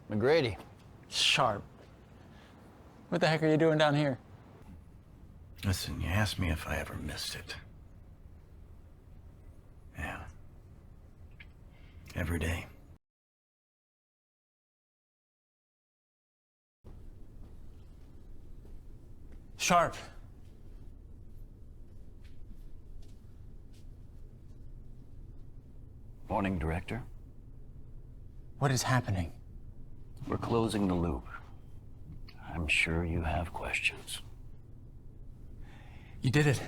McGrady. Sharp. What the heck are you doing down here? Listen, you asked me if I ever missed it. Yeah. Every day. Sharp. Morning, Director. What is happening? We're closing the loop. I'm sure you have questions. You did it.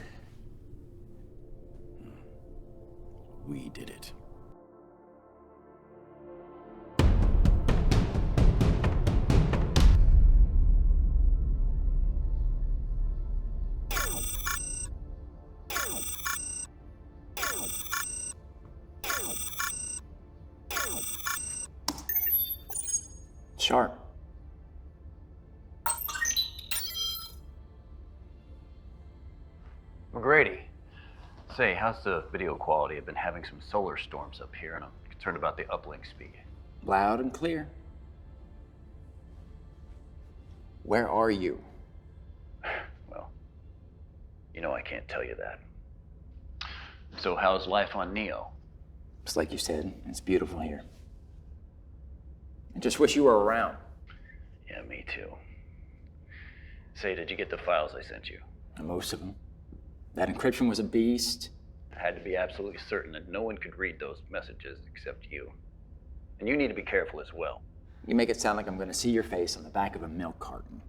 We did it. Sharp. McGrady. Say, how's the video quality? I've been having some solar storms up here, and I'm concerned about the uplink speed. Loud and clear. Where are you? Well, you know I can't tell you that. So how's life on Neo? It's like you said, it's beautiful here. I just wish you were around. Yeah, me too. Say, did you get the files I sent you? Most of them. That encryption was a beast. I had to be absolutely certain that no one could read those messages except you. And you need to be careful as well. You make it sound like I'm gonna see your face on the back of a milk carton.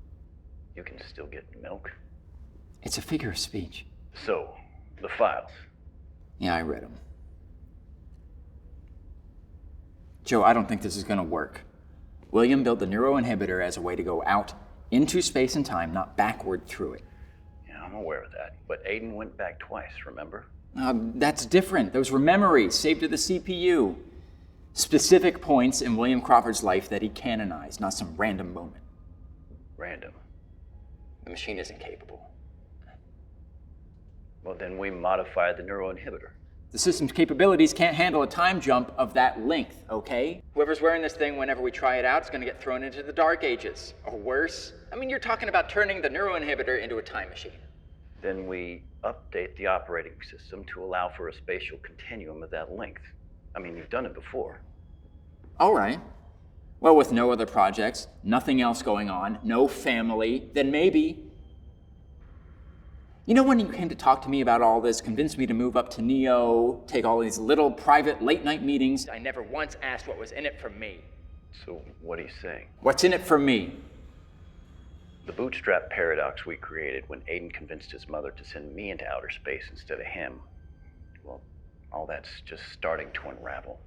You can still get milk. It's a figure of speech. So, the files. Yeah, I read them. Joe, I don't think this is gonna work. William built the neuroinhibitor as a way to go out into space and time, not backward through it. Yeah, I'm aware of that. But Aiden went back twice, remember? That's different. Those were memories saved to the CPU. Specific points in William Crawford's life that he canonized, not some random moment. Random. The machine isn't capable. Well, then we modified the neuroinhibitor. The system's capabilities can't handle a time jump of that length, okay? Whoever's wearing this thing whenever we try it out is gonna get thrown into the Dark Ages. Or worse. I mean, you're talking about turning the neuroinhibitor into a time machine. Then we update the operating system to allow for a spatial continuum of that length. I mean, you've done it before. All right. Well, with no other projects, nothing else going on, no family, then maybe. You know, when you came to talk to me about all this, convinced me to move up to Neo, take all these little private late-night meetings, I never once asked what was in it for me. So what are you saying? What's in it for me? The bootstrap paradox we created when Aiden convinced his mother to send me into outer space instead of him. Well, all that's just starting to unravel.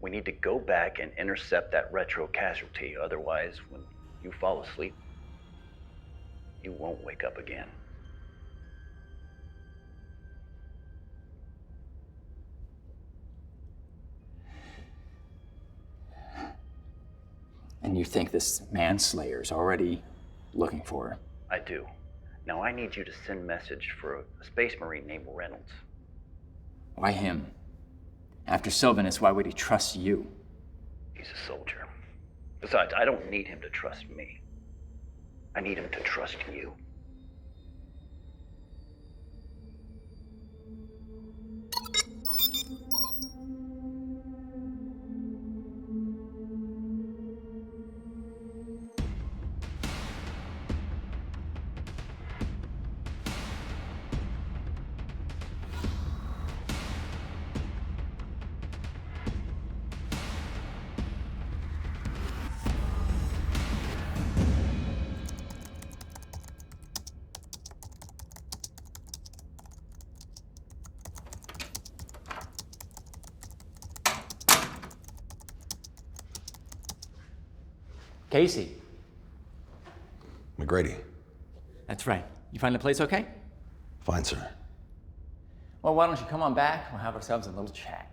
We need to go back and intercept that retro casualty, otherwise, when you fall asleep, you won't wake up again. And you think this manslayer's already looking for her? I do. Now I need you to send a message for a space marine named Reynolds. Why him? After Sylvanus, why would he trust you? He's a soldier. Besides, I don't need him to trust me. I need him to trust you. Casey. McGrady. That's right. You find the place okay? Fine, sir. Well, why don't you come on back? We'll have ourselves a little chat.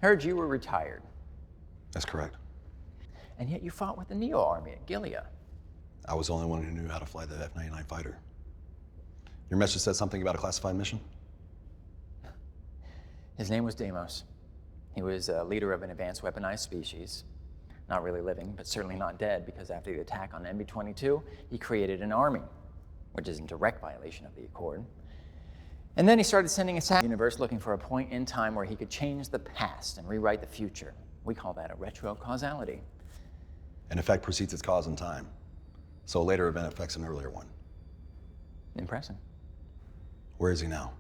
Heard you were retired. That's correct. And yet you fought with the Neo Army at Gilead. I was the only one who knew how to fly the F-99 fighter. Your message said something about a classified mission? His name was Deimos. He was a leader of an advanced weaponized species. Not really living, but certainly not dead, because after the attack on MB-22, he created an army, which is in direct violation of the Accord. And then he started sending assassins to the universe looking for a point in time where he could change the past and rewrite the future. We call that a retrocausality. An effect precedes its cause in time, so a later event affects an earlier one. Impressive. Where is he now?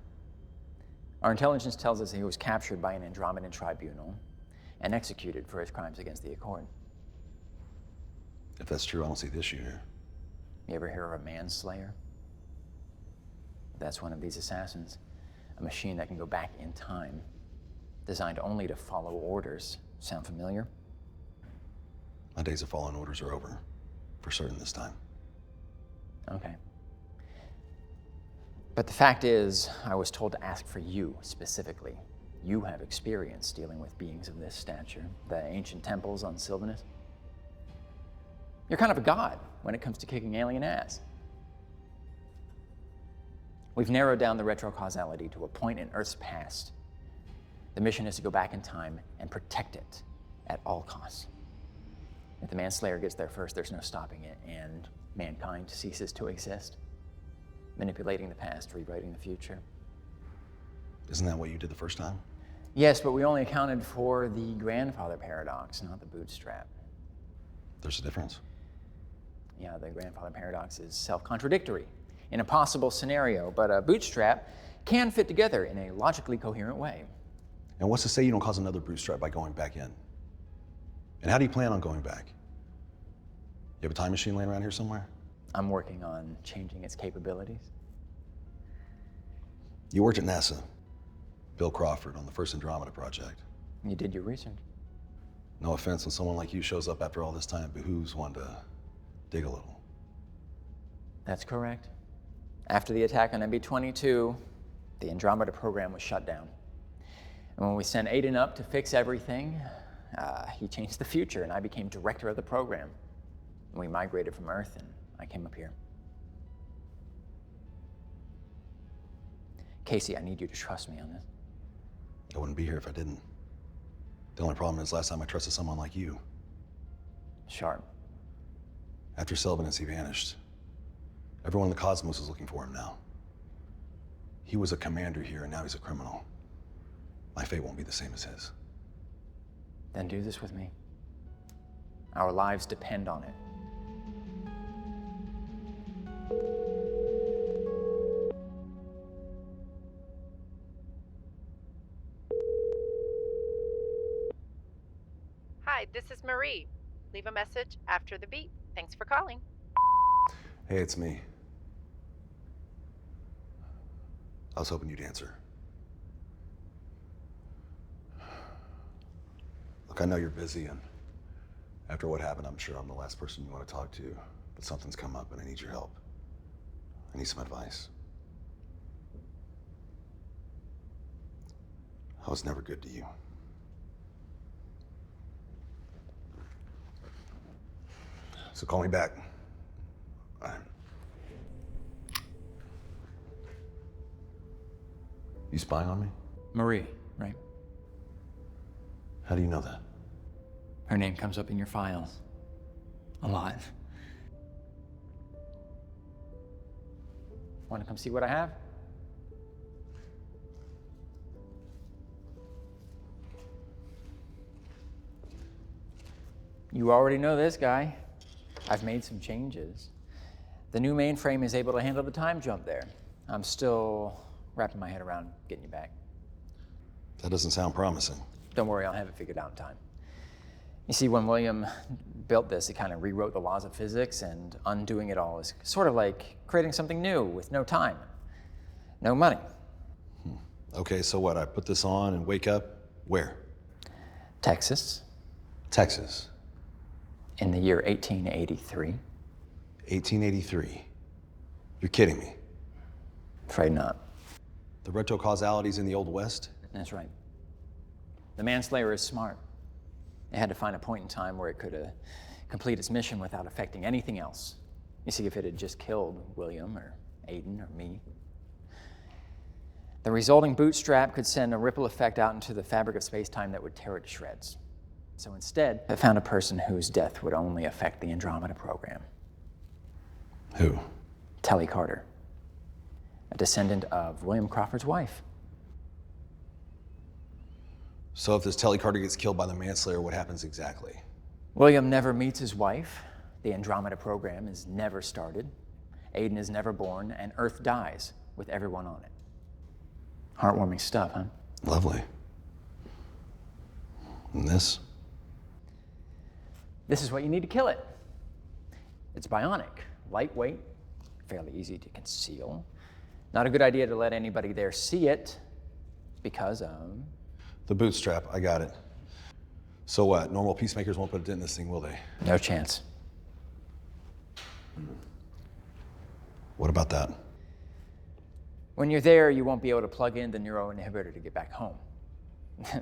Our intelligence tells us he was captured by an Andromedan tribunal and executed for his crimes against the Accord. If that's true, I don't see the issue here. You ever hear of a manslayer? That's one of these assassins. A machine that can go back in time, designed only to follow orders. Sound familiar? My days of following orders are over, for certain this time. Okay. But the fact is, I was told to ask for you specifically. You have experience dealing with beings of this stature, the ancient temples on Sylvanus. You're kind of a god when it comes to kicking alien ass. We've narrowed down the retrocausality to a point in Earth's past. The mission is to go back in time and protect it at all costs. If the Manslayer gets there first, there's no stopping it, and mankind ceases to exist. Manipulating the past, rewriting the future. Isn't that what you did the first time? Yes, but we only accounted for the grandfather paradox, not the bootstrap. There's a difference. Yeah, the grandfather paradox is self-contradictory in a possible scenario, but a bootstrap can fit together in a logically coherent way. And what's to say you don't cause another bootstrap by going back in? And how do you plan on going back? You have a time machine laying around here somewhere? I'm working on changing its capabilities. You worked at NASA. Bill Crawford on the first Andromeda project. You did your research. No offense when someone like you shows up after all this time, it behooves one to dig a little. That's correct. After the attack on MB-22, the Andromeda program was shut down. And when we sent Aiden up to fix everything, he changed the future and I became director of the program. We migrated from Earth and I came up here. Casey, I need you to trust me on this. I wouldn't be here if I didn't. The only problem is last time I trusted someone like you. Sharp. After Sylvanus, he vanished. Everyone in the cosmos is looking for him now. He was a commander here and now he's a criminal. My fate won't be the same as his. Then do this with me. Our lives depend on it. Hi, this is Marie. Leave a message after the beep. Thanks for calling. Hey, it's me. I was hoping you'd answer. Look, I know you're busy, and after what happened, I'm sure I'm the last person you want to talk to, but something's come up and I need your help. I need some advice. I was never good to you. So call me back. You spying on me? Marie, right? How do you know that? Her name comes up in your files. A lot. Want to come see what I have? You already know this guy. I've made some changes. The new mainframe is able to handle the time jump there. I'm still wrapping my head around getting you back. That doesn't sound promising. Don't worry, I'll have it figured out in time. You see, when William built this, he kind of rewrote the laws of physics, and undoing it all is sort of like creating something new with no time, no money. Okay, so what? I put this on and wake up where? Texas, Texas. in the year 1883. 1883. You're kidding me. Afraid not. The retrocausality's in the Old West? That's right. The Manslayer is smart. It had to find a point in time where it could complete its mission without affecting anything else. You see, if it had just killed William or Aiden or me, The resulting bootstrap could send a ripple effect out into the fabric of space-time that would tear it to shreds. So instead, I found a person whose death would only affect the Andromeda program. Who? Telly Carter, a descendant of William Crawford's wife. So if this Telly Carter gets killed by the manslayer, what happens exactly? William never meets his wife. The Andromeda program is never started. Aiden is never born, and Earth dies with everyone on it. Heartwarming stuff, huh? Lovely. And this? This is what you need to kill it. It's bionic, lightweight, fairly easy to conceal. Not a good idea to let anybody there see it because of... The bootstrap, I got it. So what? Normal peacemakers won't put a dent in this thing, will they? No chance. What about that? When you're there, you won't be able to plug in the neuroinhibitor to get back home.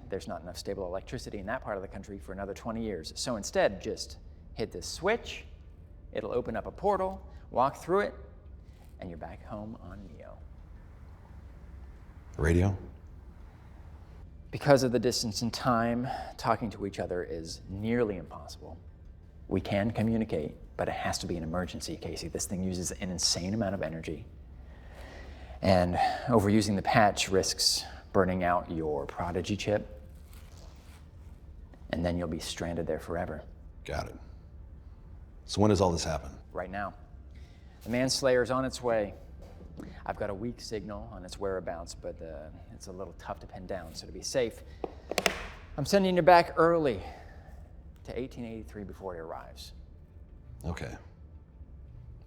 There's not enough stable electricity in that part of the country for another 20 years. So instead, just hit this switch, it'll open up a portal, walk through it, and you're back home on Neo. Radio? Because of the distance and time, talking to each other is nearly impossible. We can communicate, but it has to be an emergency, Casey. This thing uses an insane amount of energy. And overusing the patch risks burning out your Prodigy chip, and then you'll be stranded there forever. Got it. So when does all this happen? Right now. The Manslayer's on its way. I've got a weak signal on its whereabouts, but it's a little tough to pin down, so to be safe, I'm sending you back early to 1883 before it arrives. Okay.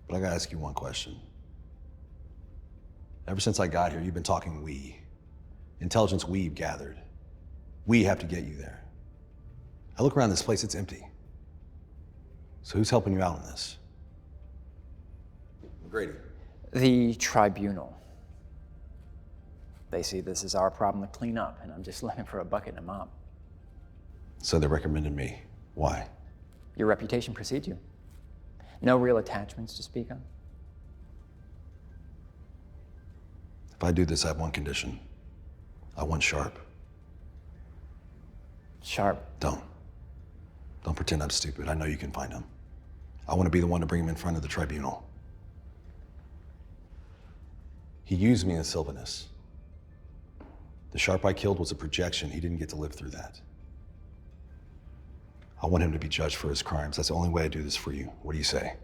But I gotta ask you one question. Ever since I got here, you've been talking we. Intelligence we've gathered. We have to get you there. I look around this place, it's empty. So who's helping you out in this? McGrady. The tribunal. They see this as our problem to clean up, and I'm just looking for a bucket and a mop. So they recommended me. Why? Your reputation precedes you. No real attachments to speak of. If I do this, I have one condition. I want Sharp. Sharp. Don't pretend I'm stupid. I know you can find him. I want to be the one to bring him in front of the tribunal. He used me as Sylvanus. The Sharp I killed was a projection. He didn't get to live through that. I want him to be judged for his crimes. That's the only way I do this for you. What do you say?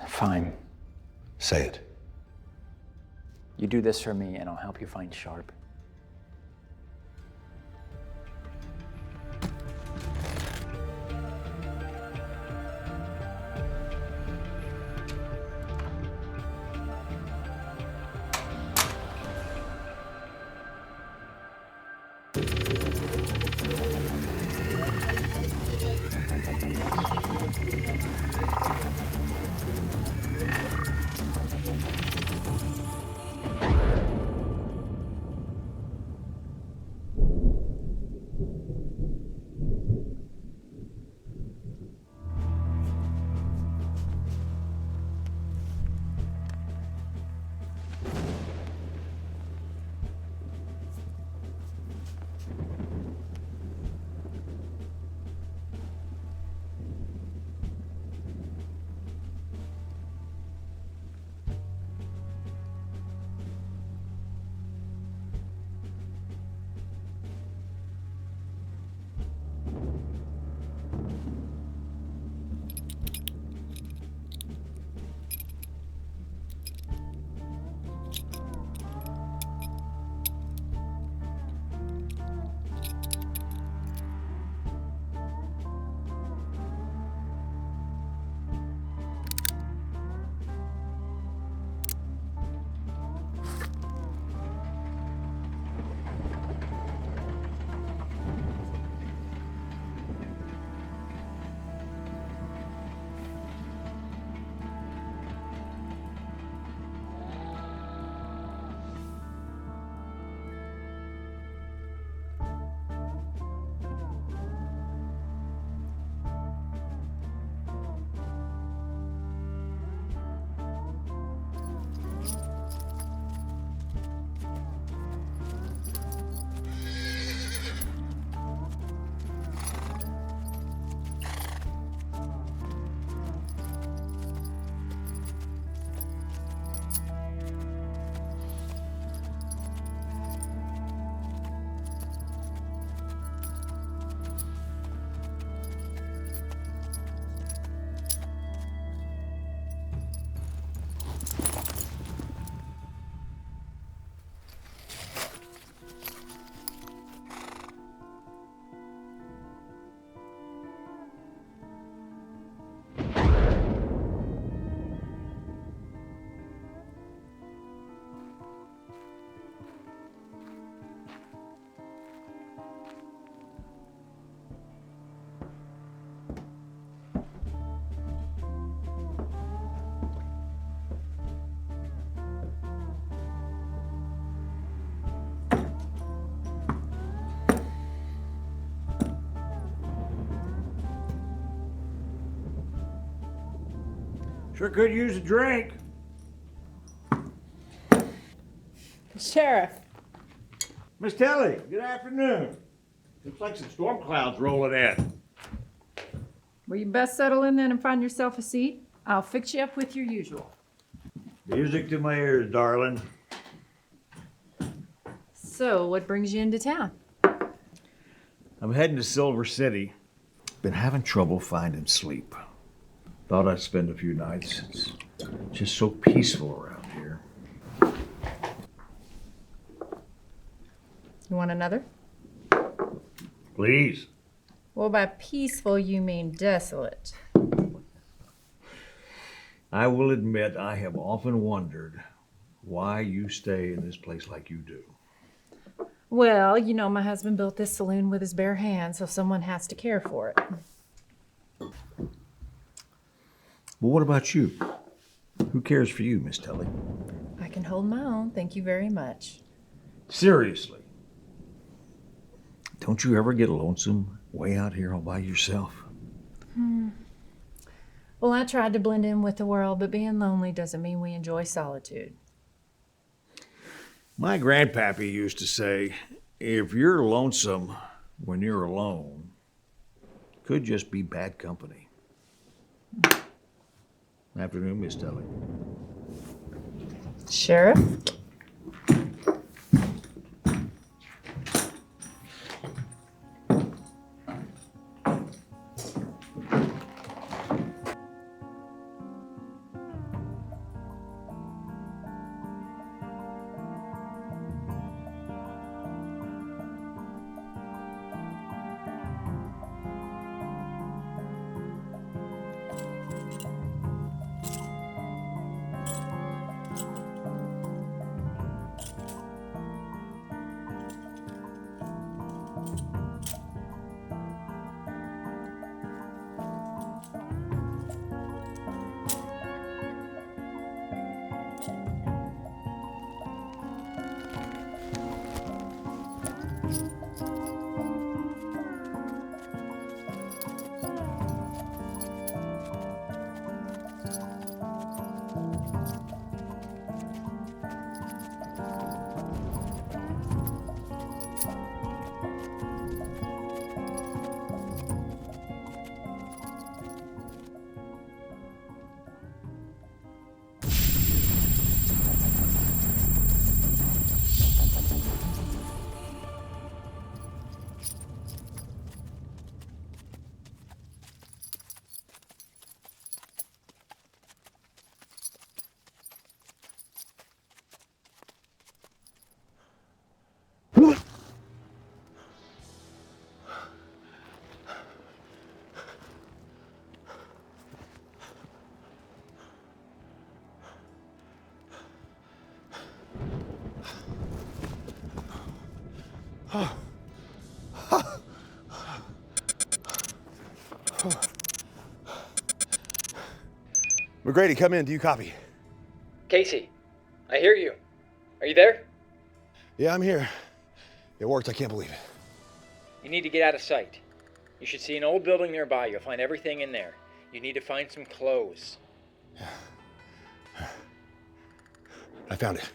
Fine. Say it. You do this for me, and I'll help you find Sharp. Sure could use a drink. Sheriff. Miss Telly, good afternoon. Looks like some storm clouds rolling in. Well, you best settle in then and find yourself a seat. I'll fix you up with your usual. Music to my ears, darling. So, what brings you into town? I'm heading to Silver City. Been having trouble finding sleep. Thought I'd spend a few nights. It's just so peaceful around here. You want another? Please. Well, by peaceful, you mean desolate. I will admit I have often wondered why you stay in this place like you do. Well, you know, my husband built this saloon with his bare hands, so someone has to care for it. Well, what about you? Who cares for you, Miss Telly? I can hold my own, thank you very much. Seriously. Don't you ever get lonesome way out here all by yourself? Well, I tried to blend in with the world, but being lonely doesn't mean we enjoy solitude. My grandpappy used to say, if you're lonesome when you're alone, could just be bad company. Afternoon, Miss Telly. Sheriff? McGrady, come in. Do you copy? Casey, I hear you. Are you there? Yeah, I'm here. It worked. I can't believe it. You need to get out of sight. You should see an old building nearby. You'll find everything in there. You need to find some clothes. I found it.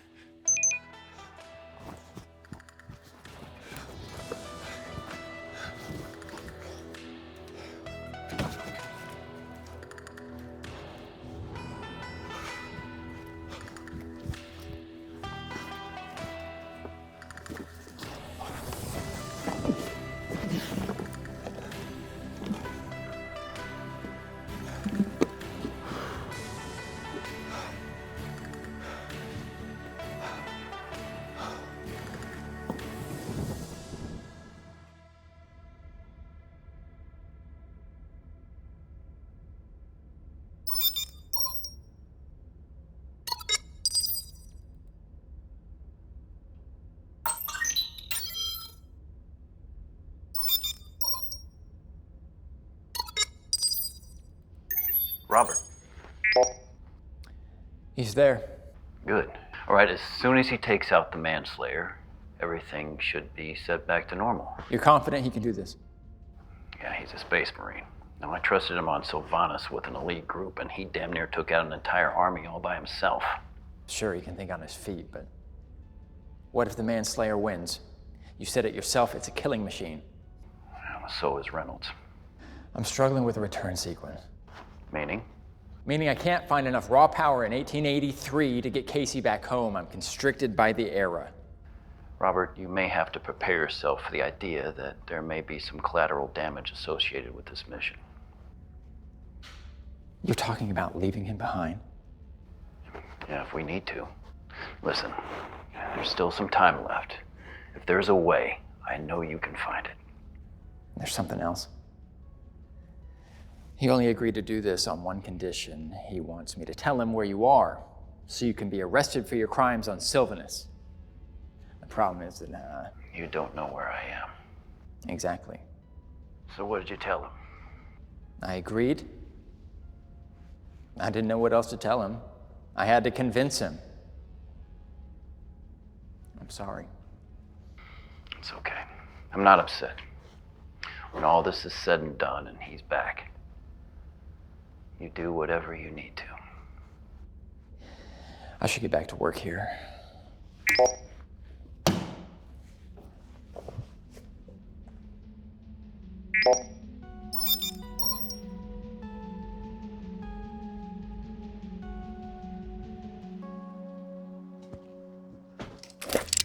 Robert. He's there. Good. All right, as soon as he takes out the manslayer, everything should be set back to normal. You're confident he can do this? Yeah, he's a space marine. Now, I trusted him on Sylvanas with an elite group, and he damn near took out an entire army all by himself. Sure, he can think on his feet, but what if the Manslayer wins? You said it yourself, it's a killing machine. Well, so is Reynolds. I'm struggling with a return sequence. Meaning? Meaning I can't find enough raw power in 1883 to get Casey back home. I'm constricted by the era. Robert, you may have to prepare yourself for the idea that there may be some collateral damage associated with this mission. You're talking about leaving him behind? Yeah, if we need to. Listen, there's still some time left. If there's a way, I know you can find it. There's something else. He only agreed to do this on one condition. He wants me to tell him where you are, so you can be arrested for your crimes on Sylvanus. The problem is that, You don't know where I am. Exactly. So what did you tell him? I agreed. I didn't know what else to tell him. I had to convince him. I'm sorry. It's okay. I'm not upset. When all this is said and done and he's back, you do whatever you need to. I should get back to work here.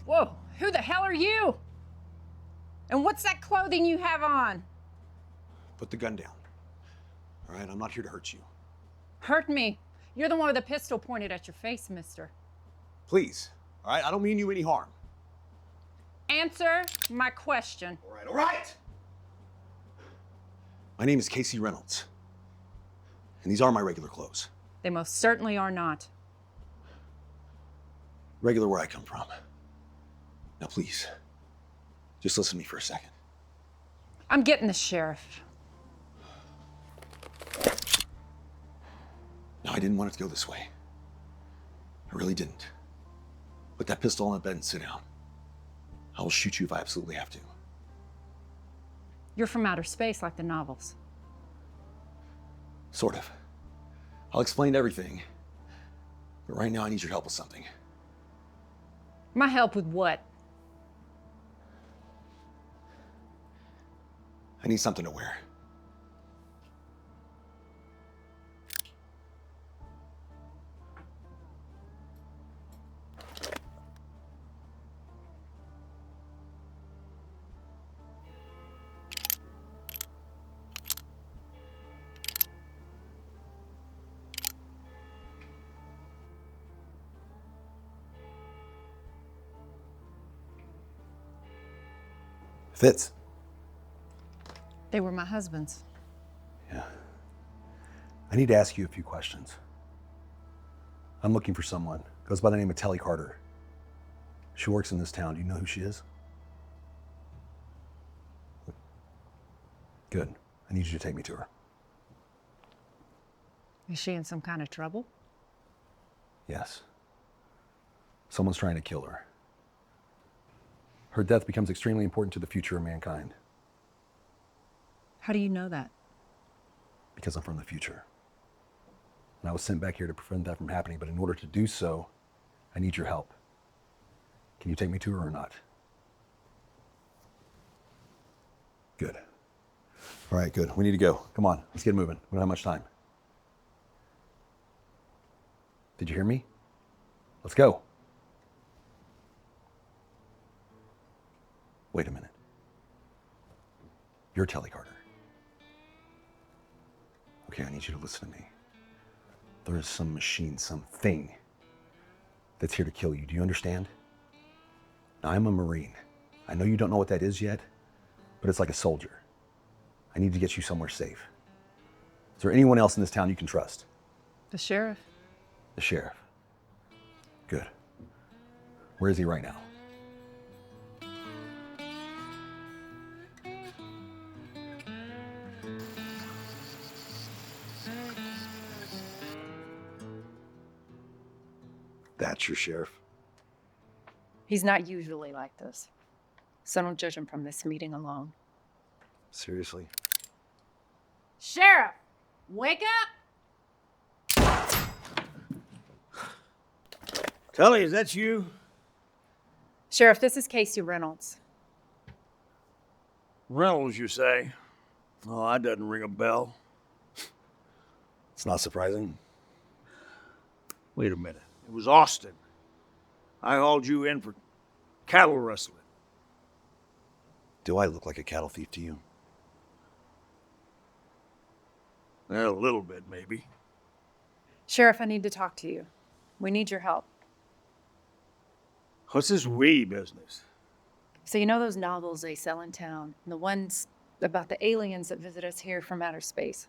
Whoa, who the hell are you? And what's that clothing you have on? Put the gun down. All right, I'm not here to hurt you. Hurt me. You're the one with the pistol pointed at your face, mister. Please. All right, I don't mean you any harm. Answer my question. All right, all right! My name is Casey Reynolds. And these are my regular clothes. They most certainly are not. Regular where I come from. Now please, just listen to me for a second. I'm getting the sheriff. No, I didn't want it to go this way. I really didn't. Put that pistol on the bed and sit down. I will shoot you if I absolutely have to. You're from outer space like the novels. Sort of. I'll explain everything. But right now I need your help with something. My help with what? I need something to wear. Fits. They were my husband's. Yeah. I need to ask you a few questions. I'm looking for someone. Goes by the name of Telly Carter. She works in this town. Do you know who she is? Good. I need you to take me to her. Is she in some kind of trouble? Yes. Someone's trying to kill her. Her death becomes extremely important to the future of mankind. How do you know that? Because I'm from the future. And I was sent back here to prevent that from happening, but in order to do so, I need your help. Can you take me to her or not? Good. All right, good. We need to go. Come on, let's get moving. We don't have much time. Did you hear me? Let's go. Wait a minute. You're Telly Carter. Okay, I need you to listen to me. There is some machine, something that's here to kill you. Do you understand? Now, I'm a Marine. I know you don't know what that is yet, but it's like a soldier. I need to get you somewhere safe. Is there anyone else in this town you can trust? The sheriff? The sheriff. Good. Where is he right now? That's your sheriff? He's not usually like this. So don't judge him from this meeting alone. Seriously? Sheriff, wake up! Tully, is that you? Sheriff, this is Casey Reynolds. Reynolds, you say? Oh, that doesn't ring a bell. It's not surprising. Wait a minute. It was Austin. I hauled you in for cattle rustling. Do I look like a cattle thief to you? Well, a little bit, maybe. Sheriff, I need to talk to you. We need your help. What's this we business? So you know those novels they sell in town? The ones about the aliens that visit us here from outer space?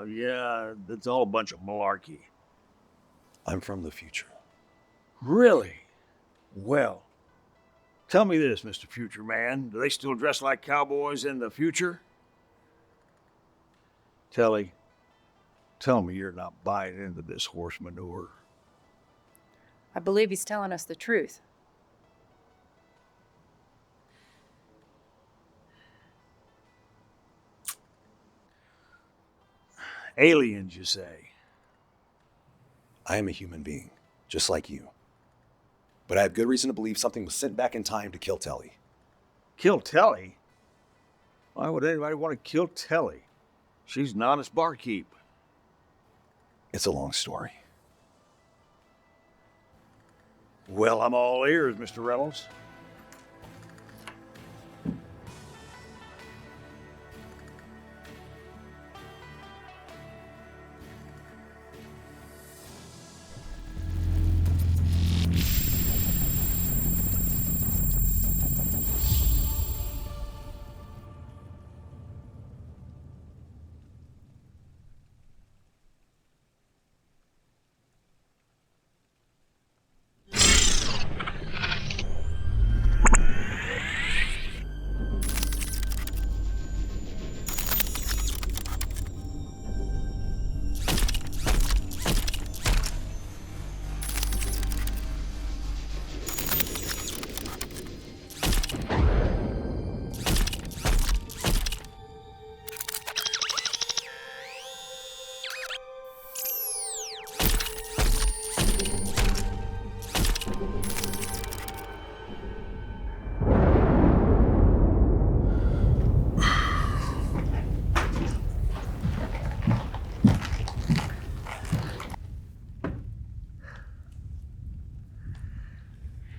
Yeah, that's all a bunch of malarkey. I'm from the future. Really? Well, tell me this, Mr. Future Man. Do they still dress like cowboys in the future? Telly, tell me you're not buying into this horse manure. I believe he's telling us the truth. Aliens, you say? I am a human being, just like you. But I have good reason to believe something was sent back in time to kill Telly. Kill Telly? Why would anybody want to kill Telly? She's an honest barkeep. It's a long story. Well, I'm all ears, Mr. Reynolds.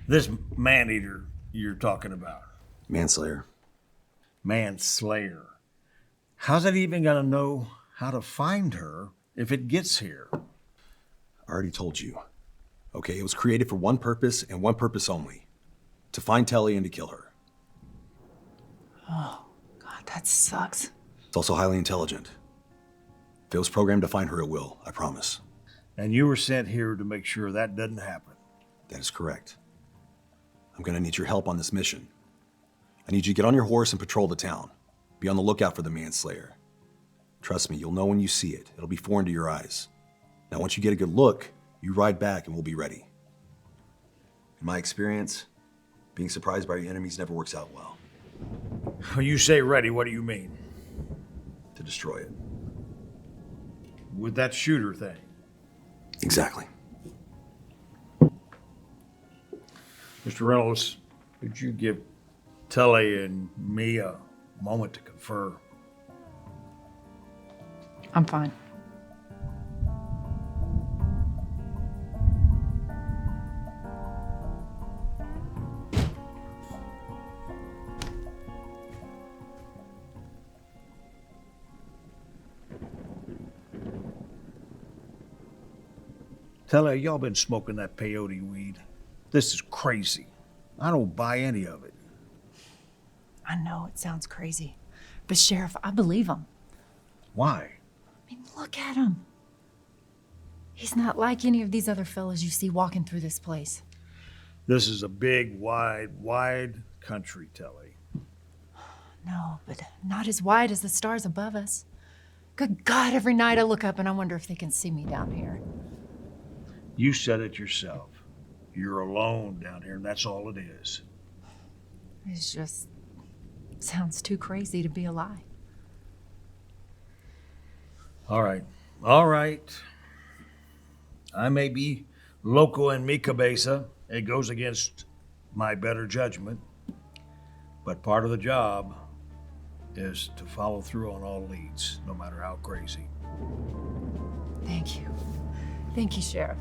This man-eater you're talking about. Manslayer. Manslayer. How's it even gonna know how to find her if it gets here? I already told you. Okay, it was created for one purpose and one purpose only. To find Telly and to kill her. Oh, God, that sucks. It's also highly intelligent. If it was programmed to find her, it will, I promise. And you were sent here to make sure that doesn't happen. That is correct. I'm gonna need your help on this mission. I need you to get on your horse and patrol the town. Be on the lookout for the Manslayer. Trust me, you'll know when you see it. It'll be foreign to your eyes. Now, once you get a good look, you ride back and we'll be ready. In my experience, being surprised by your enemies never works out well. When you say ready, what do you mean? To destroy it. With that shooter thing? Exactly. Mr. Reynolds, could you give Tully and me a moment to confer? I'm fine. Tully, y'all been smoking that peyote weed? This is crazy. I don't buy any of it. I know it sounds crazy, but Sheriff, I believe him. Why? I mean, look at him. He's not like any of these other fellas you see walking through this place. This is a big, wide country, Tully. No, but not as wide as the stars above us. Good God, every night I look up and I wonder if they can see me down here. You said it yourself. You're alone down here, and that's all it is. It just sounds too crazy to be a lie. All right. All right. I may be loco en mi cabeza. It goes against my better judgment. But part of the job is to follow through on all leads, no matter how crazy. Thank you. Thank you, Sheriff.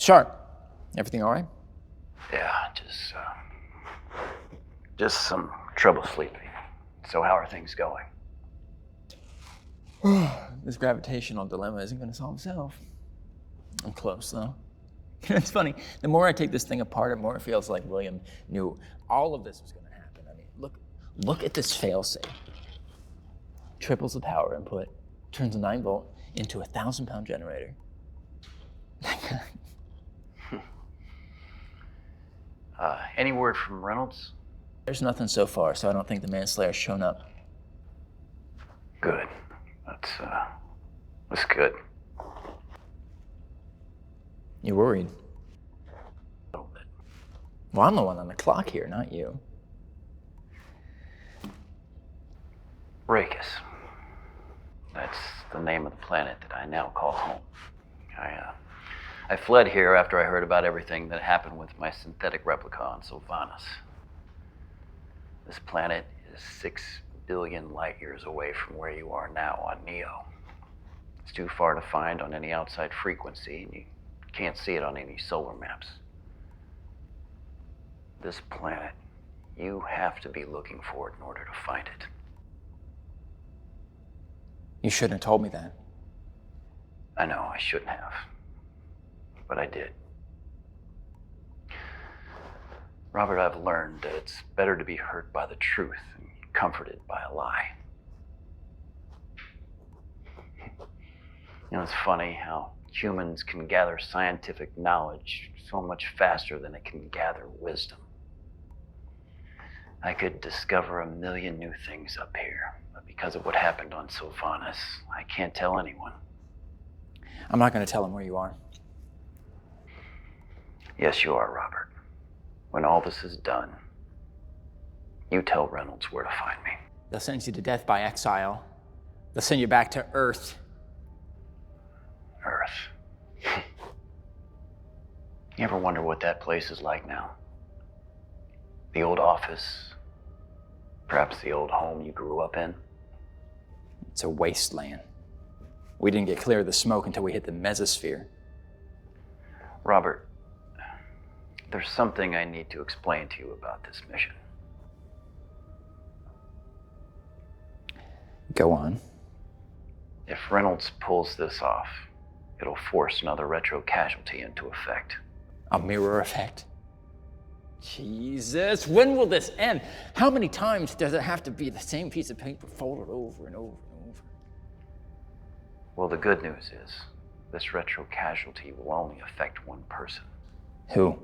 Sharp. Everything all right? Yeah, just some trouble sleeping. So how are things going? This gravitational dilemma isn't going to solve itself. I'm close, though. It's funny. The more I take this thing apart, the more it feels like William knew all of this was going to happen. I mean, look at this failsafe. Triples the power input, turns a 9-volt into a 1,000-pound generator. Any word from Reynolds? There's nothing so far, so I don't think the manslayer's shown up. Good. That's good. You worried? A little bit. Well, I'm the one on the clock here, not you. Rakis. That's the name of the planet that I now call home. I fled here after I heard about everything that happened with my synthetic replica on Sylvanas. This planet is 6 billion light years away from where you are now on Neo. It's too far to find on any outside frequency, and you can't see it on any solar maps. This planet, you have to be looking for it in order to find it. You shouldn't have told me that. I know, I shouldn't have. But I did. Robert, I've learned that it's better to be hurt by the truth than comforted by a lie. You know, it's funny how humans can gather scientific knowledge so much faster than it can gather wisdom. I could discover 1,000,000 new things up here, but because of what happened on Sylvanas, I can't tell anyone. I'm not going to tell him where you are. Yes, you are, Robert. When all this is done, you tell Reynolds where to find me. They'll sentence you to death by exile. They'll send you back to Earth. Earth. You ever wonder what that place is like now? The old office? Perhaps the old home you grew up in? It's a wasteland. We didn't get clear of the smoke until we hit the mesosphere. Robert, there's something I need to explain to you about this mission. Go on. If Reynolds pulls this off, it'll force another retro casualty into effect. A mirror effect. Jesus, when will this end? How many times does it have to be the same piece of paper folded over and over and over? Well, the good news is, this retro casualty will only affect one person. Who?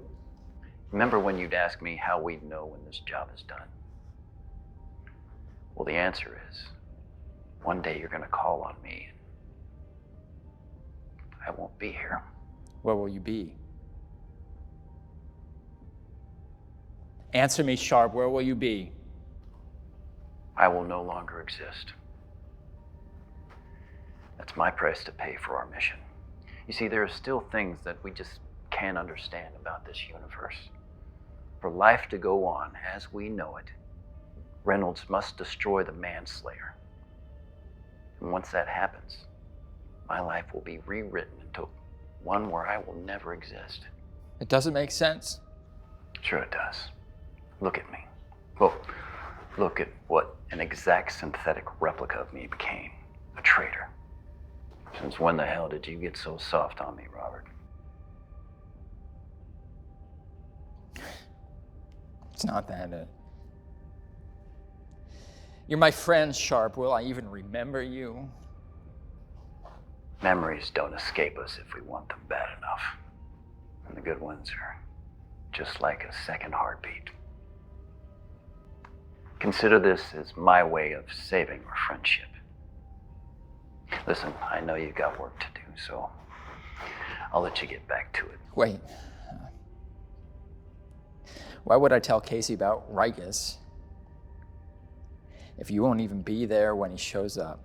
Remember when you'd ask me how we'd know when this job is done? Well, the answer is, one day you're gonna call on me. I won't be here. Where will you be? Answer me, Sharp. Where will you be? I will no longer exist. That's my price to pay for our mission. You see, there are still things that we just can't understand about this universe. For life to go on as we know it, Reynolds must destroy the manslayer. And once that happens, my life will be rewritten into one where I will never exist. It doesn't make sense. Sure it does. Look at me. Well, look at what an exact synthetic replica of me became. A traitor. Since when the hell did you get so soft on me, Robert? It's not that. You're my friend, Sharp. Will I even remember you? Memories don't escape us if we want them bad enough. And the good ones are just like a second heartbeat. Consider this as my way of saving our friendship. Listen, I know you've got work to do, so I'll let you get back to it. Wait. Why would I tell Casey about Rikus if you won't even be there when he shows up?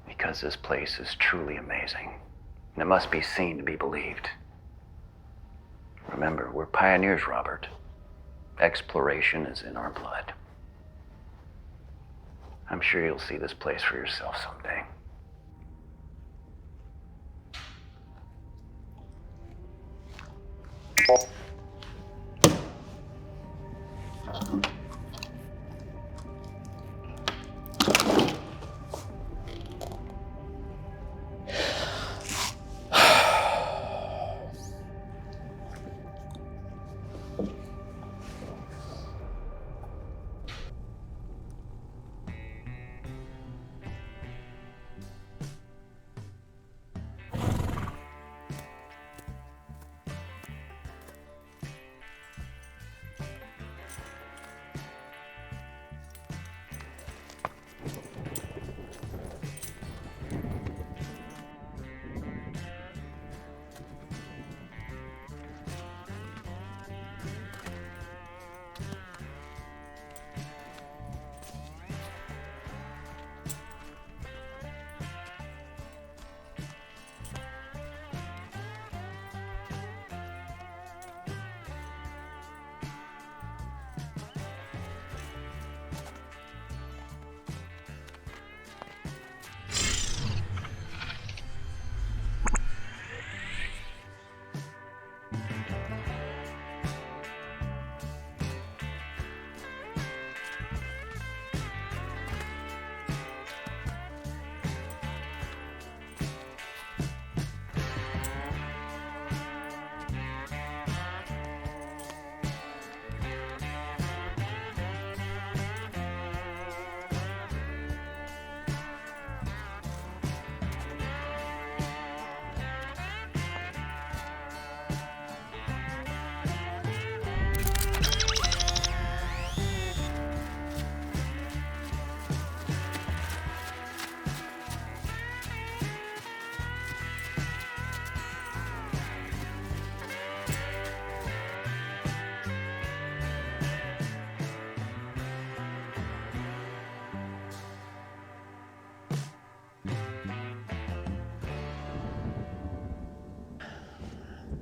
Because this place is truly amazing, and it must be seen to be believed. Remember, we're pioneers, Robert. Exploration is in our blood. I'm sure you'll see this place for yourself someday.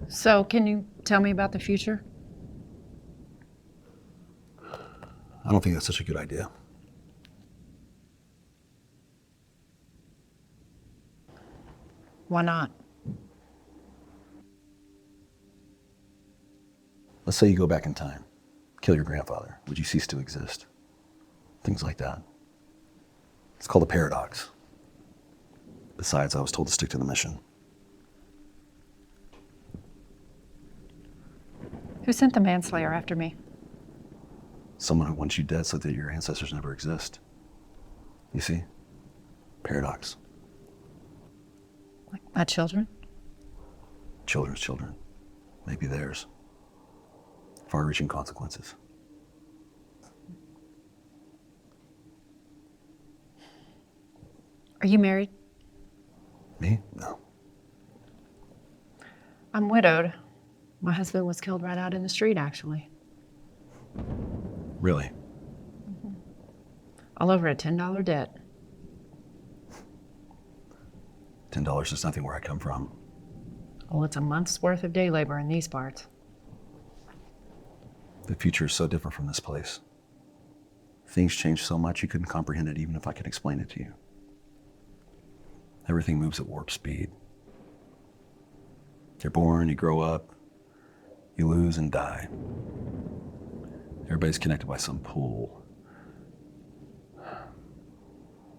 So, can you tell me about the future? I don't think that's such a good idea. Why not? Let's say you go back in time, kill your grandfather. Would you cease to exist? Things like that. It's called a paradox. Besides, I was told to stick to the mission. Who sent the manslayer after me? Someone who wants you dead so that your ancestors never exist. You see? Paradox. Like my children? Children's children. Maybe theirs. Far-reaching consequences. Are you married? Me? No. I'm widowed. My husband was killed right out in the street, actually. Really? All over a $10 debt. $10 is nothing where I come from. Well, it's a month's worth of day labor in these parts. The future is so different from this place. Things change so much you couldn't comprehend it even if I could explain it to you. Everything moves at warp speed. You're born, you grow up, you lose and die. Everybody's connected by some pull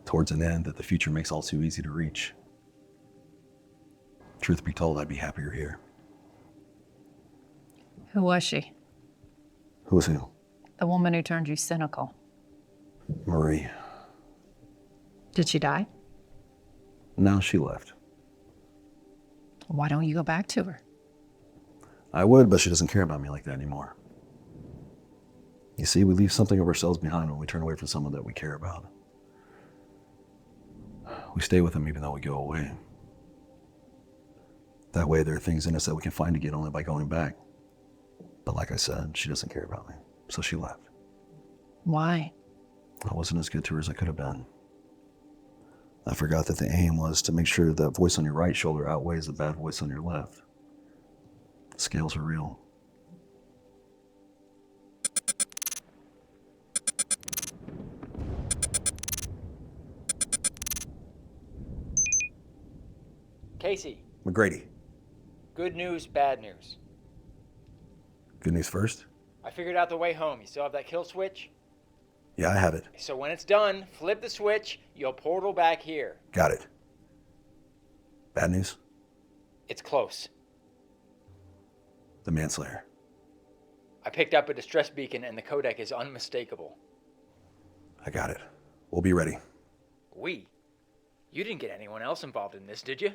towards an end that the future makes all too easy to reach. Truth be told, I'd be happier here. Who was she? Who was who? The woman who turned you cynical. Marie. Did she die? No, she left. Why don't you go back to her? I would, but she doesn't care about me like that anymore. You see, we leave something of ourselves behind when we turn away from someone that we care about. We stay with them even though we go away. That way, there are things in us that we can find again only by going back. But like I said, she doesn't care about me, so she left. Why? I wasn't as good to her as I could have been. I forgot that the aim was to make sure the voice on your right shoulder outweighs the bad voice on your left. The scales are real. Casey, McGrady, good news, bad news. good news first? I figured out the way home. You still have that kill switch? Yeah, I have it. So when it's done, flip the switch, you'll portal back here. Got it. Bad news? It's close. The manslayer. I picked up a distress beacon and the codec is unmistakable. I got it. We'll be ready. We? You didn't get anyone else involved in this, did you?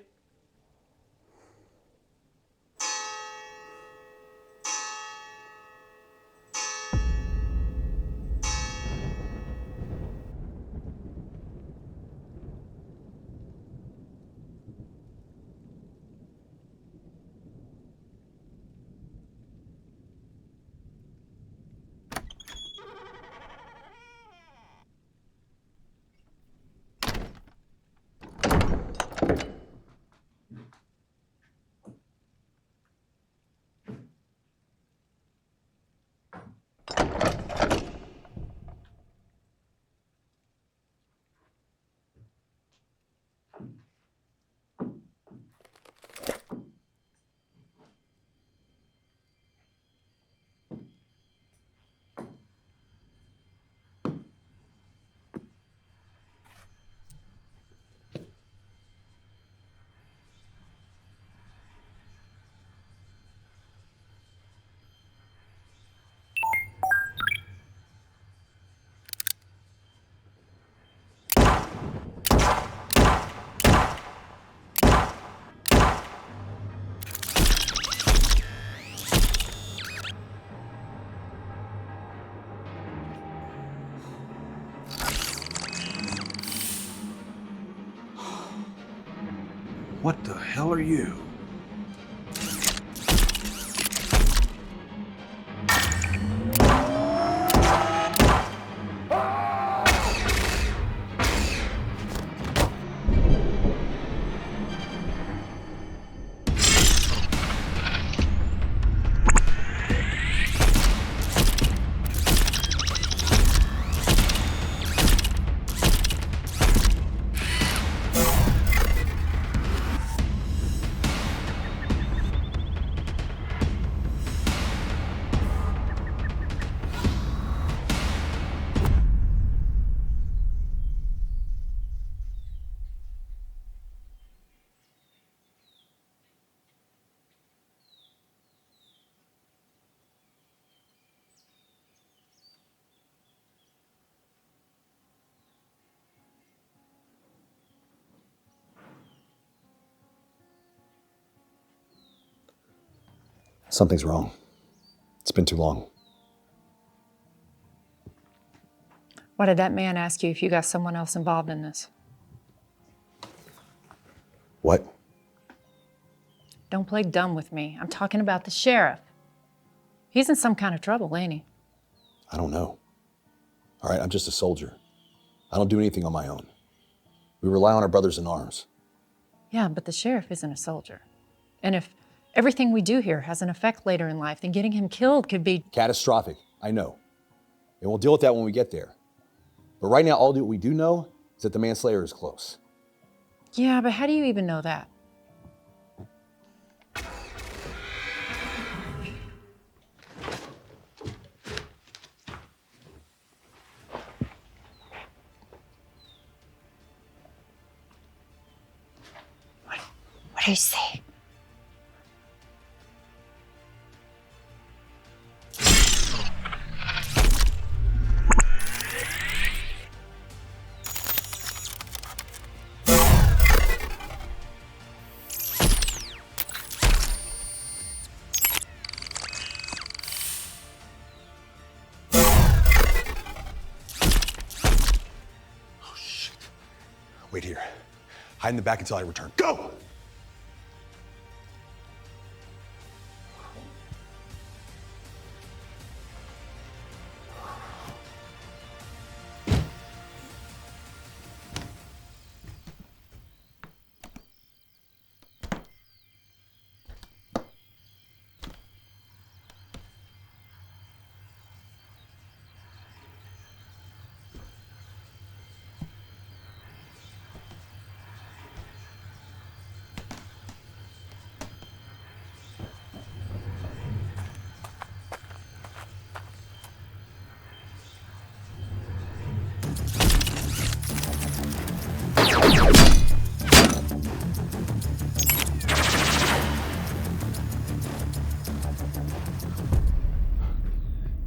What the hell are you? Something's wrong. It's been too long. Why did that man ask you if you got someone else involved in this? What? Don't play dumb with me. I'm talking about the sheriff. He's in some kind of trouble, ain't he? I don't know. All right, I'm just a soldier. I don't do anything on my own. We rely on our brothers in arms. Yeah, but the sheriff isn't a soldier. And if Everything we do here has an effect later in life. Then getting him killed could be Catastrophic, I know. And we'll deal with that when we get there. But right now, all that we do know is that the manslayer is close. Yeah, but how do you even know that? What do you say? Wait here. Hide in the back until I return. Go!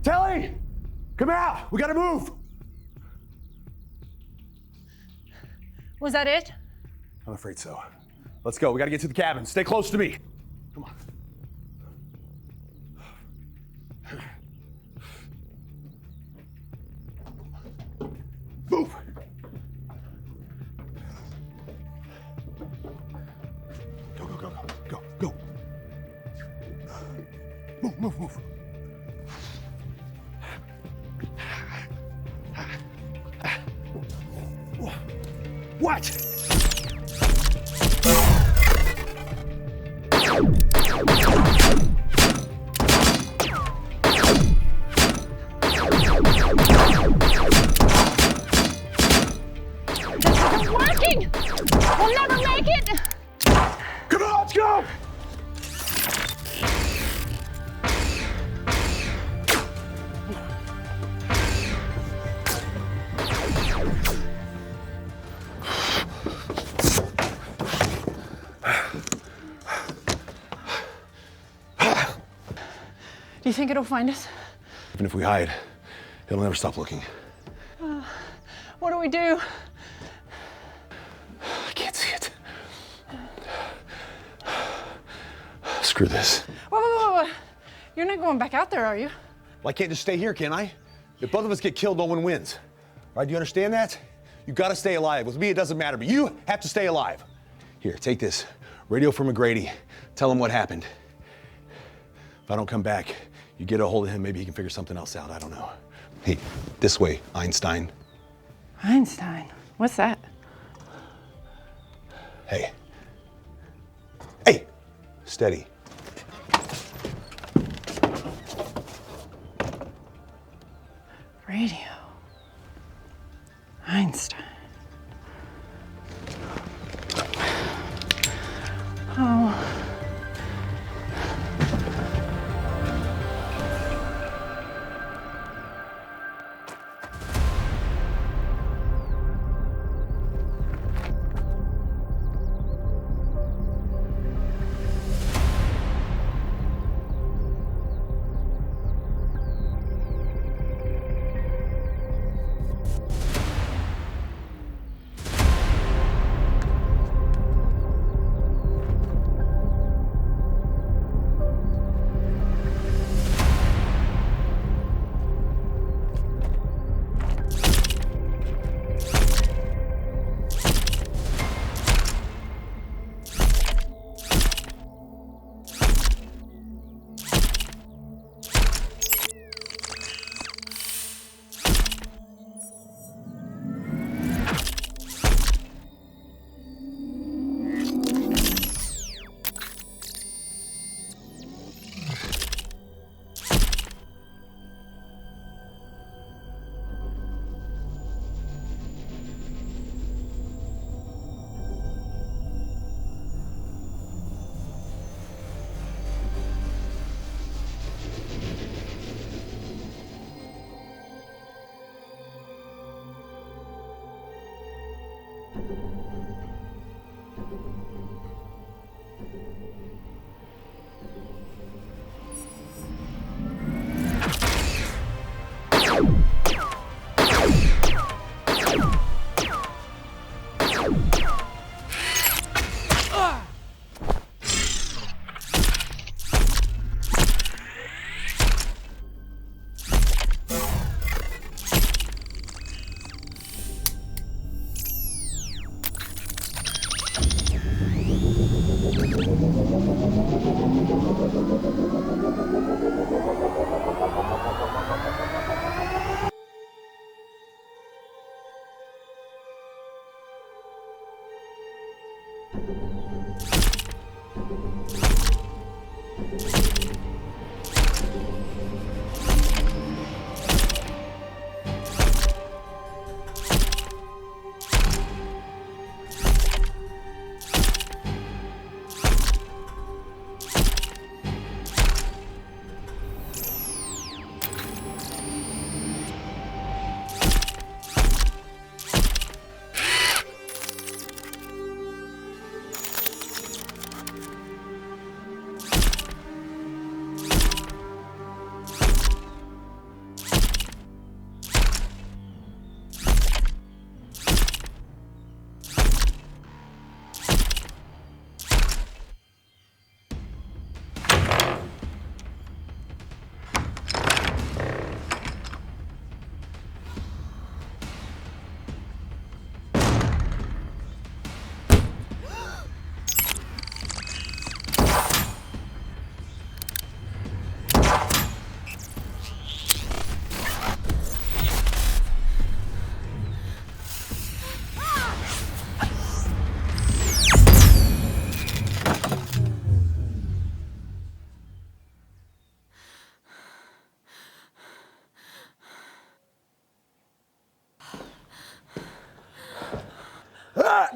Telly! Come out! We gotta move! Was that it? I'm afraid so. Let's go. We gotta get to the cabin. Stay close to me. Come on. Move! Go, go, go, go, go, go. Move, move, move. What? Working! We'll never make it! Come on, let's go! Do you think it'll find us? Even if we hide, it'll never stop looking. What do we do? I can't see it. Screw this. Whoa. You're not going back out there, are you? Well, I can't just stay here, can I? If both of us get killed, no one wins. All right, do you understand that? You gotta stay alive. With me, it doesn't matter, but you have to stay alive. Here, take this. Radio for McGrady. Tell him what happened. If I don't come back, you get a hold of him, maybe he can figure something else out. I don't know. Hey, this way, Einstein. Einstein? What's that? Hey. Hey! Steady. Radio. Einstein. Oh.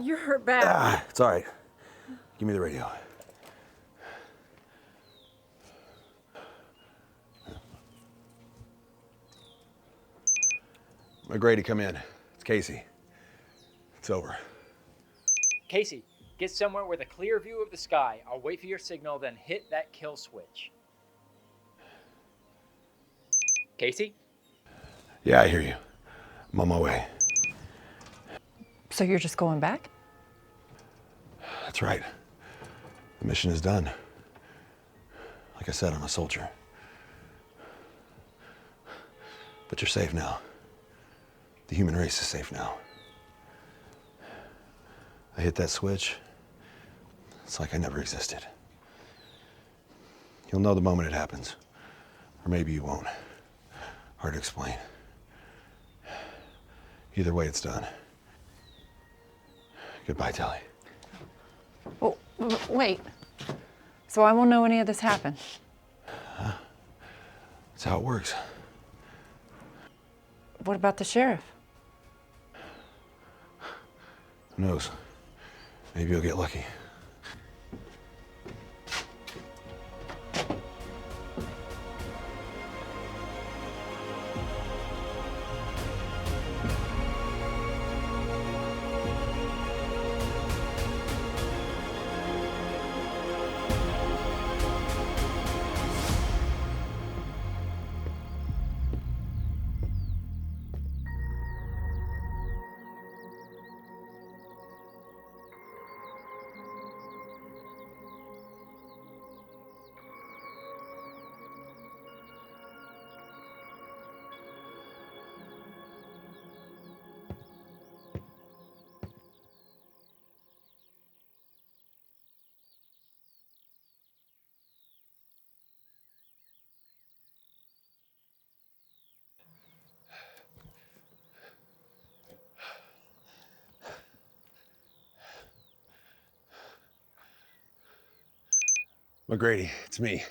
You're hurt bad. It's all right. Give me the radio. McGrady, come in. It's Casey. It's over. Casey, get somewhere with a clear view of the sky. I'll wait for your signal, then hit that kill switch. Casey? Yeah, I hear you. I'm on my way. So you're just going back? That's right. The mission is done. Like I said, I'm a soldier. But you're safe now. The human race is safe now. I hit that switch. It's like I never existed. You'll know the moment it happens. Or maybe you won't. Hard to explain. Either way, it's done. Goodbye, Telly. Well, wait. So I won't know any of this happened? That's how it works. What about the sheriff? Who knows? Maybe you'll get lucky. McGrady, it's me.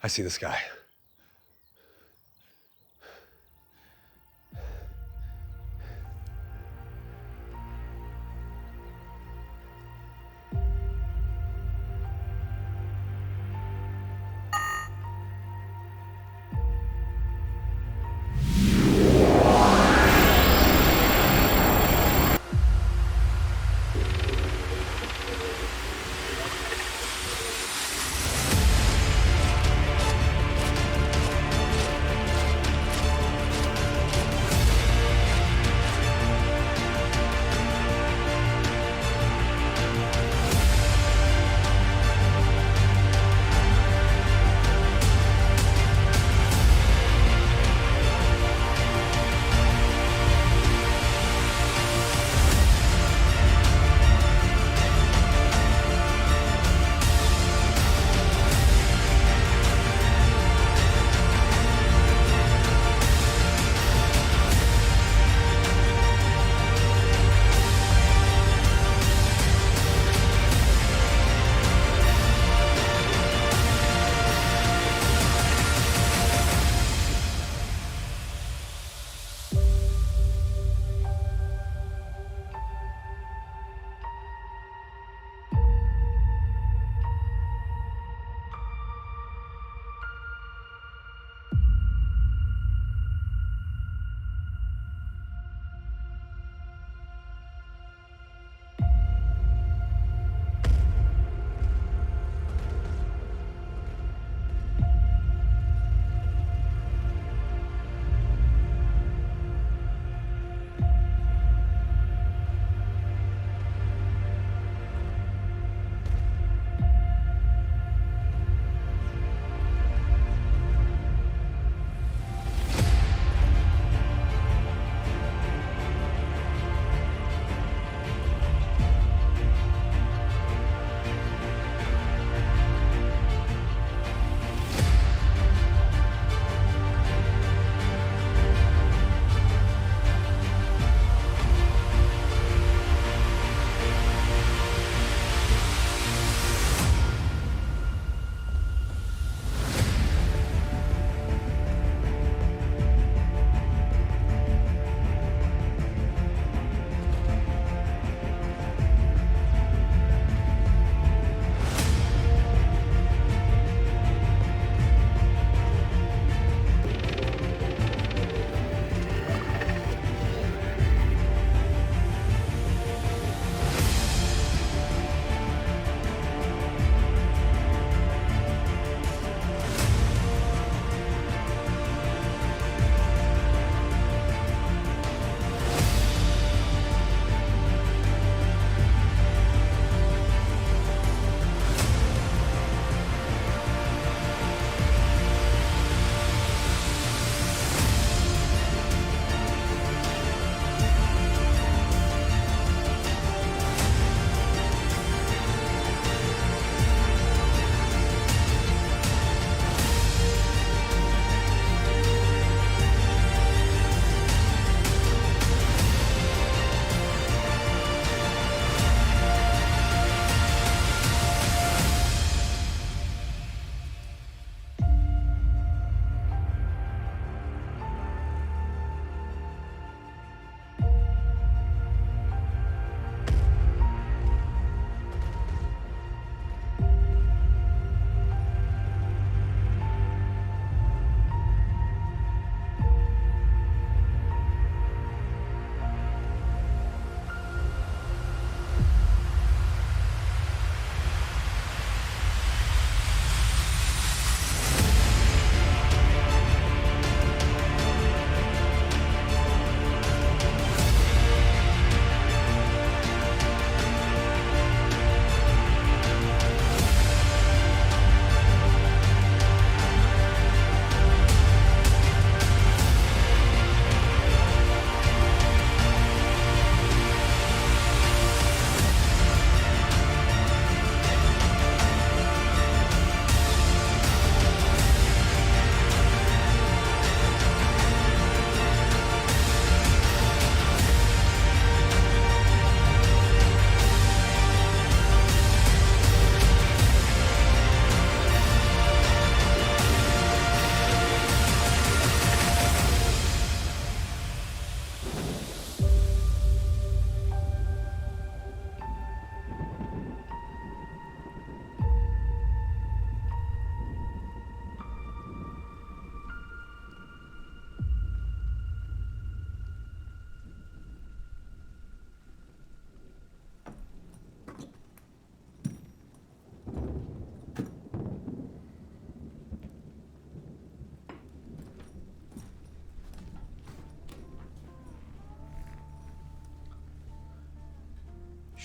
I see the sky.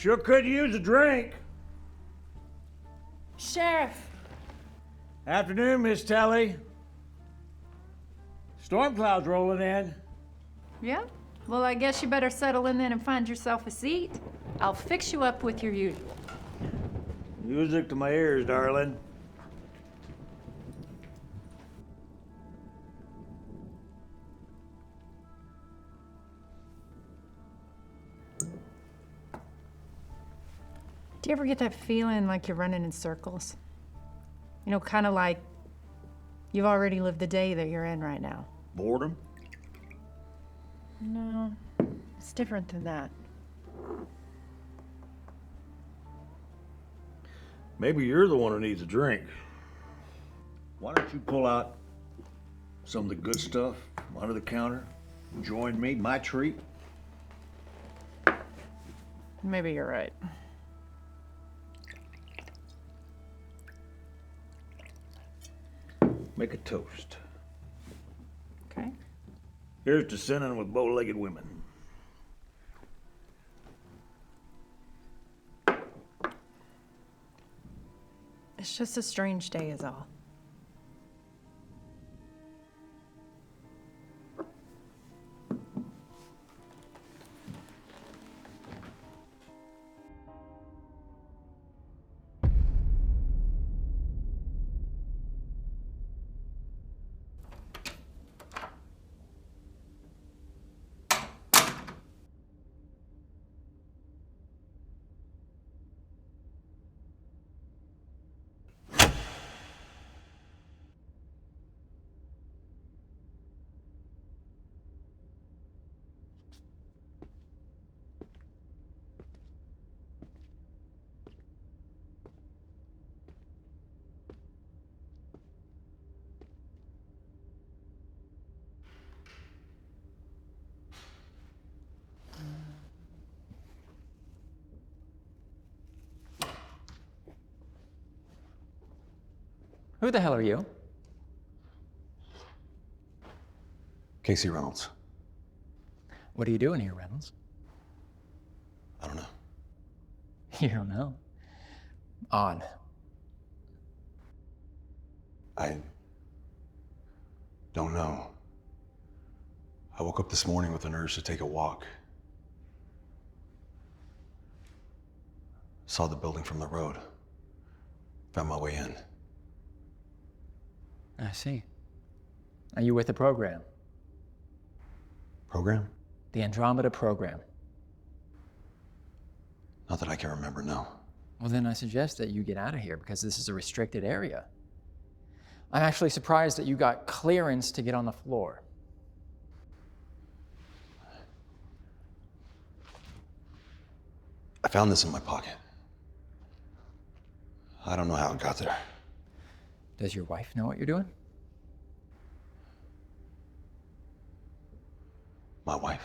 Sure could use a drink. Sheriff. Afternoon, Miss Telly. Storm clouds rolling in. Yeah? Well, I guess you better settle in then and find yourself a seat. I'll fix you up with your usual. Music to my ears, darling. Do you ever get that feeling like you're running in circles? You know, kind of like you've already lived the day that you're in right now. Boredom? No, it's different than that. Maybe you're the one who needs a drink. Why don't you pull out some of the good stuff from under the counter? Join me, my treat. Maybe you're right. Make a toast. Okay. Here's to sinning with bow-legged women. It's just a strange day is all. Who the hell are you? Casey Reynolds. What are you doing here, Reynolds? I don't know. You don't know. Odd. I don't know. I woke up this morning with an urge to take a walk. Saw the building from the road. Found my way in. I see. Are you with the program? Program? The Andromeda program. Not that I can remember, no. Well, then I suggest that you get out of here because this is a restricted area. I'm actually surprised that you got clearance to get on the floor. I found this in my pocket. I don't know how it got there. Does your wife know what you're doing? My wife?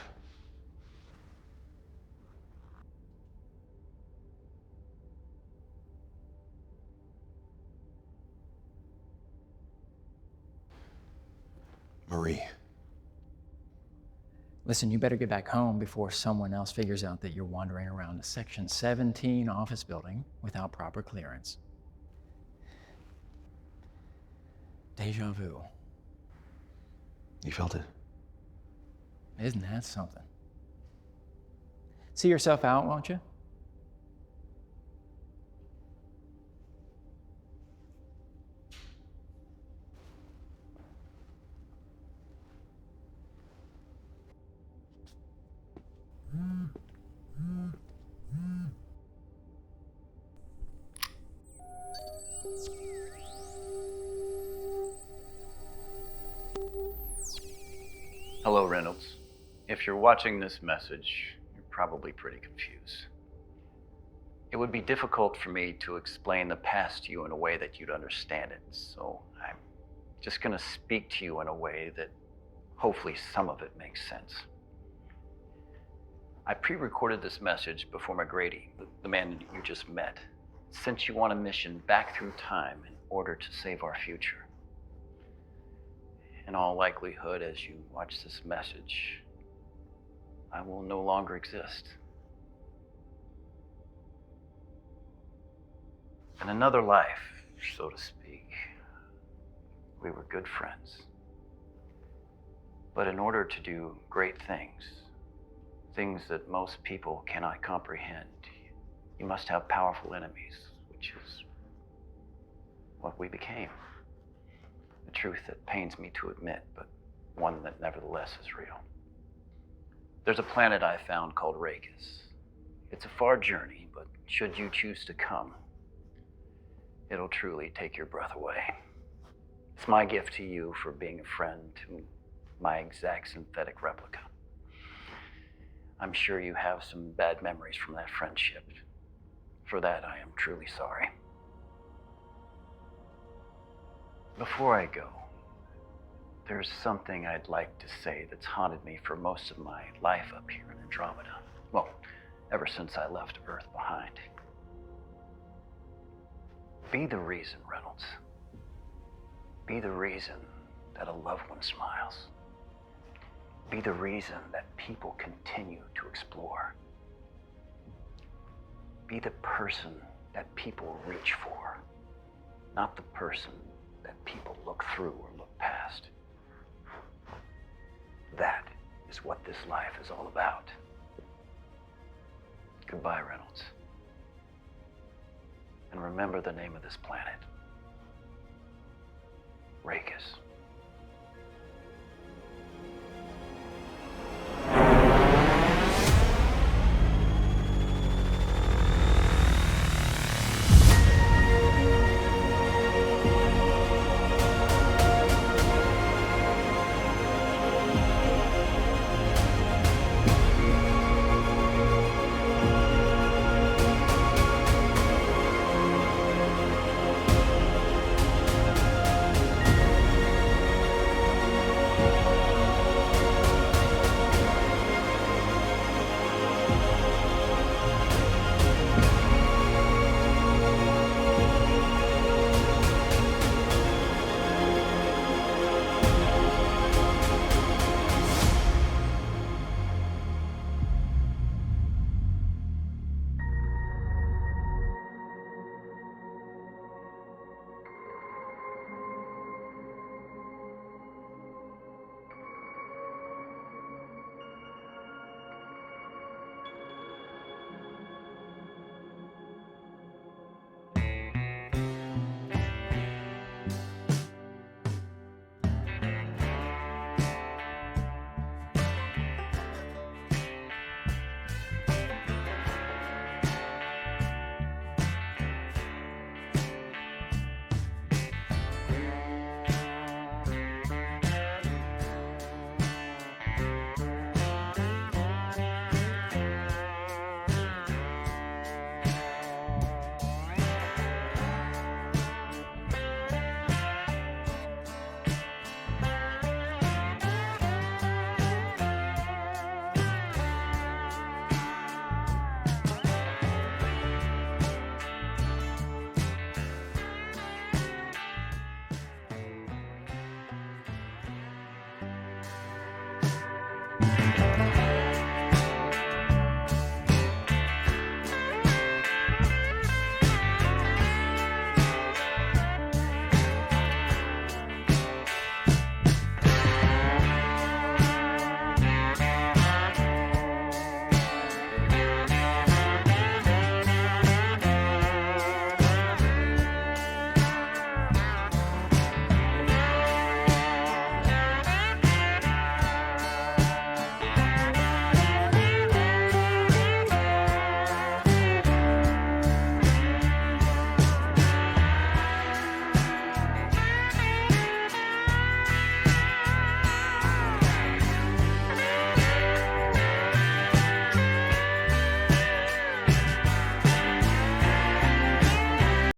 Marie. Listen, you better get back home before someone else figures out that you're wandering around a Section 17 office building without proper clearance. Deja vu. You felt it? Isn't that something? See yourself out, won't you? Hello, Reynolds. If you're watching this message, you're probably pretty confused. It would be difficult for me to explain the past to you in a way that you'd understand it, so I'm just gonna speak to you in a way that hopefully some of it makes sense. I pre-recorded this message before McGrady, the man you just met, sent you on a mission back through time in order to save our future. In all likelihood, as you watch this message, I will no longer exist. In another life, so to speak, we were good friends. But in order to do great things, things that most people cannot comprehend, you must have powerful enemies, which is what we became. A truth that pains me to admit, but one that nevertheless is real. There's a planet I found called Rakis. It's a far journey, but should you choose to come, it'll truly take your breath away. It's my gift to you for being a friend to my exact synthetic replica. I'm sure you have some bad memories from that friendship. For that, I am truly sorry. Before I go, there's something I'd like to say that's haunted me for most of my life up here in Andromeda. Well, ever since I left Earth behind. Be the reason, Reynolds. Be the reason that a loved one smiles. Be the reason that people continue to explore. Be the person that people reach for, not the person that people look through or look past. That is what this life is all about. Goodbye, Reynolds. And remember the name of this planet. Rakis.